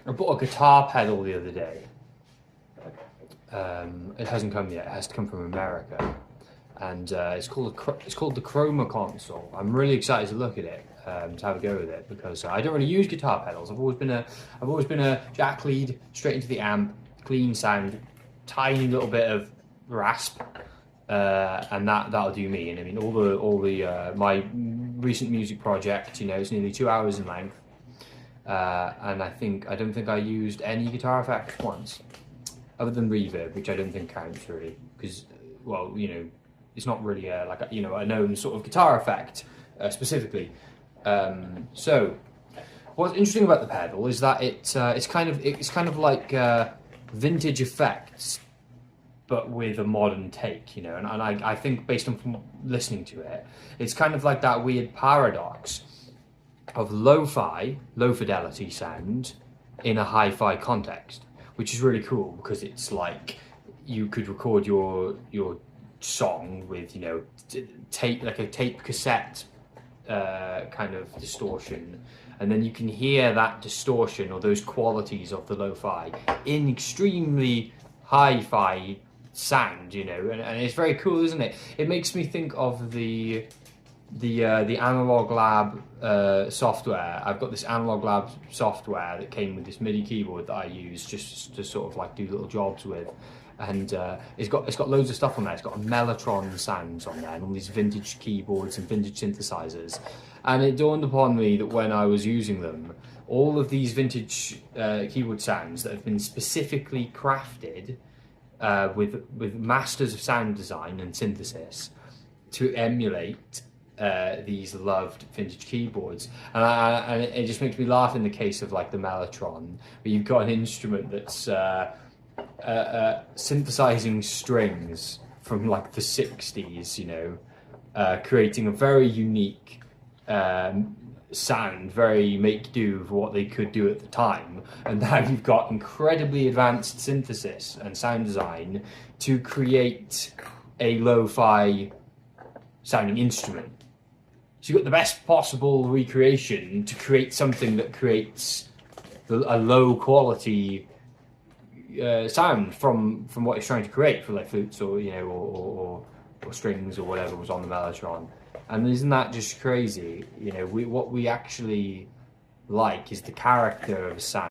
I bought a guitar pedal the other day. It hasn't come yet. It has to come from America, and it's called the Chroma console. I'm really excited to look at it, to have a go with it, because I don't really use guitar pedals. I've always been a jack lead straight into the amp, clean sound, tiny little bit of rasp, and that'll do me. And I mean, all the my recent music project, it's nearly 2 hours in length, and I don't think I used any guitar effects once, other than reverb, which I don't think counts really, because it's not really a known sort of guitar effect specifically. So what's interesting about the pedal is that it's kind of like vintage effects, but with a modern take, and I think, based on from listening to it, it's kind of like that weird paradox of lo-fi, low fidelity sound in a hi-fi context, which is really cool, because it's like you could record your song with tape, like a tape cassette kind of distortion, and then you can hear that distortion or those qualities of the lo-fi in extremely hi-fi sound, and it's very cool, isn't it? It makes me think of the Analog Lab software. I've got this Analog Lab software that came with this MIDI keyboard that I use just to sort of like do little jobs with, and it's got loads of stuff on there. It's got Mellotron sounds on there and all these vintage keyboards and vintage synthesizers, and it dawned upon me that when I was using them, all of these vintage keyboard sounds that have been specifically crafted with masters of sound design and synthesis to emulate these loved vintage keyboards, and it just makes me laugh in the case of like the Mellotron, where you've got an instrument that's synthesizing strings from like the 60s, creating a very unique sound, very make-do for what they could do at the time. And now you've got incredibly advanced synthesis and sound design to create a lo-fi sounding instrument. So you've got the best possible recreation to create something that creates a low quality sound from what it's trying to create, for like flutes or or strings or whatever was on the Mellotron. And isn't that just crazy? What we actually like is the character of a sound.